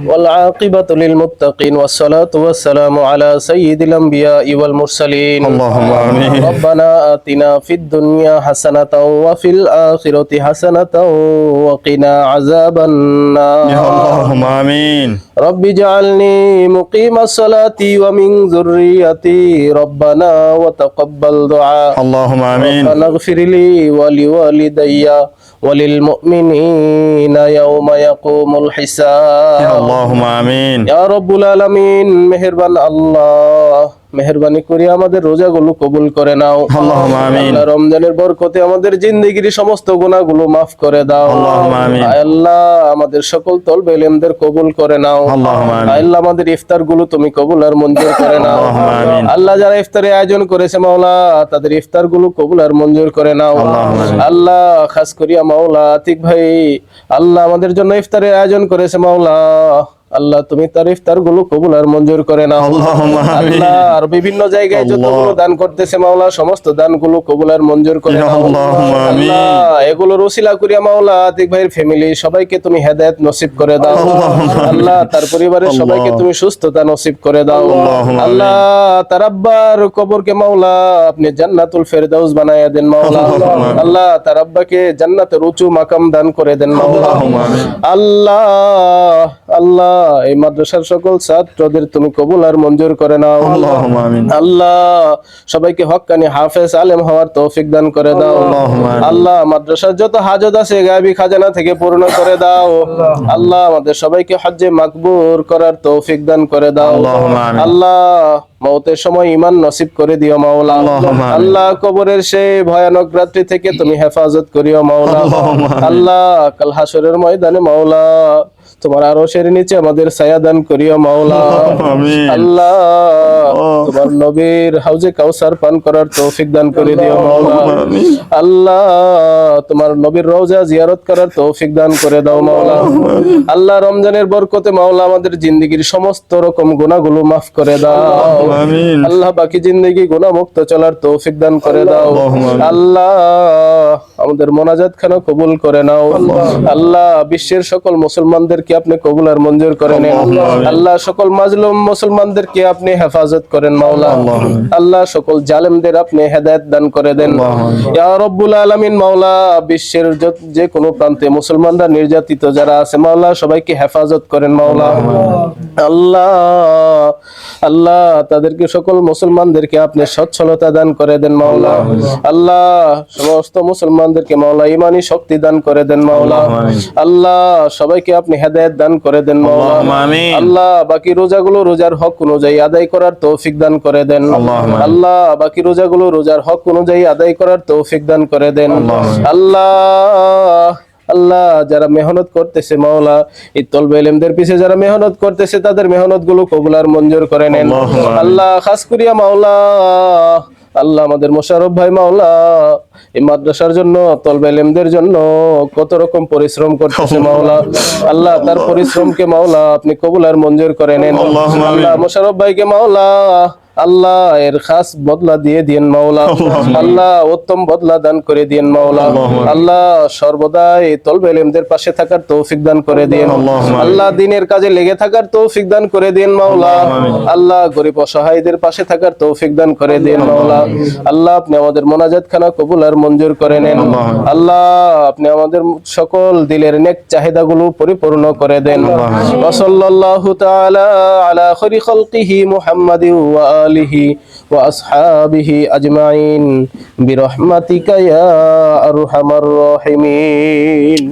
والعاقبة للمتقين والصلاة والسلام على سيد الأنبياء والمرسلين اللهم آمين ربنا آتنا في الدنيا حسنة وفي الآخرة حسنة وقنا عذاب النار اللهم آمين رب اجعلني مقيم الصلاة ومن ذريتي ربنا وتقبل دعاء اللهم آمين ربنا اغفر لي ولوالدي وللمؤمنين يوم يقوم الحساب اللهم آمين يا رب العالمين মেহেরবান আল্লাহ মেহেরবানি করে আমাদের রোজাগুলো কবুল করে নাও اللهم آمين আল্লাহ রমজানের বরকতে আমাদের জিন্দেগির সমস্ত গুনাহগুলো maaf করে দাও اللهم آمين আয় আল্লাহ আমাদের সকল তলবে ইলমদের কবুল করে নাও اللهم آمين আয় আল্লাহ আমাদের ইফতারগুলো তুমি কবুল আর মঞ্জুর করে নাও اللهم آمين আল্লাহ যারা ইফতারের আয়োজন করেছে মাওলা তাদের ইফতারগুলো কবুল আর মঞ্জুর করে নাও اللهم آمين আল্লাহ খাস করিয়া মাওলা আতিক ভাই আল্লাহ আমাদের জন্য ইফতারের আয়োজন করেছে মাওলা আল্লাহ তুমি তার ইফতারগুলো কবুল আর মঞ্জুর করে নাও اللهم آمين আল্লাহ আর বিভিন্ন জায়গায় যতগুলো দান করতেছে মাওলা সমস্ত দানগুলো কবুল আর মঞ্জুর করে নাও اللهم آمين আল্লাহ এগুলোর ওসিলা করিয়া মাওলা আতিক ভাইয়ের ফ্যামিলি সবাইকে তুমি হেদায়েত নসিব করে দাও আল্লাহ তার পরিবারের সবাইকে তুমি সুস্থতা নসিব করে দাও আল্লাহ তার আব্বার কবরকে মাওলা আপনি জান্নাতুল ফেরদাউস বানায়া দেন মাওলা আল্লাহ তার আব্বাকে জান্নাতের উঁচু মাকাম দান করে দেন মাওলা আল্লাহ আল্লাহ এই মাদ্রাসার সকল ছাত্রদের তুমি কবুল আর মঞ্জুর করে নাও اللهم آمين আল্লাহ সবাইকে হক্কানি হাফেজ আলেম হওয়ার তৌফিক দান করে দাও আল্লাহ মাদ্রাসার যত হাজত আছে গায়বী খাজানা থেকে পূর্ণ করে দাও আল্লাহ আমাদের সবাইকে হজ্জে মাকবুর করার তৌফিক দান করে দাও আল্লাহ মওতের সময় ঈমান নসিব করে দিও মাওলা আল্লাহ কবরের সেই ভয়ানক রাত্রি থেকে তুমি হেফাজত করিও মাওলা আল্লাহ কাল হাসরের ময়দানে মাওলা তোমার আরশের নিচে আমাদের ছায়া দান করিও মাওলা আল্লাহ তোমার নবীর হাউজে কাউসার পান করার তৌফিক দান করে দিও মাওলা আল্লাহ তোমার নবীর রওজা জিয়ারত করার তৌফিক দান করে দাও মাওলা আল্লাহ রমজানের বরকতে মাওলা আমাদের জিন্দেগির সমস্ত রকম গুনাহগুলো maaf করে দাও আল্লাহ বাকি জিন্দেগি গুনাহ মুক্ত চলার তৌফিক দান করে দাও আল্লাহ আমাদের মোনাজাত খানা কবুল করে নাও আল্লাহ বিশ্বের সকল মুসলমানদেরকে আপনি কবুল আর মঞ্জুর করে নেন আল্লাহ সকল মাজলুম মুসলমানদেরকে আপনি হেফাজত করেন মাওলা আল্লাহ সকল জালেমদের আপনি হেদায়েত দান করে দেন ইয়া রব্বুল আলামিন মাওলা বিশ্বের যে কোনো প্রান্তে মুসলমানরা নির্যাতিত যারা আছে মাওলা সবাইকে হেফাজত করেন মাওলা আল্লাহ আল্লাহ তাদেরকে সকল মুসলমানদেরকে আপনি সচ্ছলতা দান করে দেন মাওলা আল্লাহ সমস্ত মুসলমানদেরকে মাওলা ঈমানি শক্তি দান করে দেন মাওলা আল্লাহ সবাইকে আপনি হেদায়েত দান করে দেন মাওলা আল্লাহ বাকি রোজাগুলো রোজার হক অনুযায়ী আদায় করার তৌফিক দান করে দেন আল্লাহ বাকি রোজাগুলো রোজার হক অনুযায়ী আদায় করার তৌফিক দান করে দেন আল্লাহ আল্লাহ যারা মেহনত করতেছে মাওলা এই তলবে ইলমদের পিছে যারা মেহনত করতেছে তাদের মেহনত গুলো কবুল আর মঞ্জুর করে নেন আল্লাহ খাস করিয়া মাওলা আল্লাহ আমাদের মোশাররফ ভাই মাওলা এই মাদ্রাসার জন্য তলবে ইলমদের জন্য কত রকম পরিশ্রম করতেছে মাওলা আল্লাহ তার পরিশ্রমকে মাওলা আপনি কবুল আর মঞ্জুর করে নেন আল্লাহ মোশাররফ ভাইকে মাওলা আল্লাহ এর খাস বদলা দিয়ে দিয়েন মাওলা আল্লাহ উত্তম বদলা দান করে দিয়েন মাওলা আল্লাহ সর্বদা এই তলবে ইলমদের পাশে থাকার তৌফিক দান করে দিয়েন আল্লাহ দ্বীনের কাজে লেগে থাকার তৌফিক দান করে দিয়েন মাওলা আল্লাহ গরিব অসহায়দের পাশে থাকার তৌফিক দান করে দিয়েন মাওলা আল্লাহ আপনি আমাদের মোনাজাত খানা কবুল আর মঞ্জুর করে নেন আল্লাহ আপনি আমাদের সকল দিলের নেক চাহিদাগুলো পরিপূর্ণ করে দেন ওয়া সাল্লাল্লাহু তাআলা আলা খায়রি খালকিহি মুহাম্মাদিন ওয়া আলিহি ওয়া আসহাবিহি আজমাইন বিরহমাতিকা ইয়া আরহামার রাহিমিন।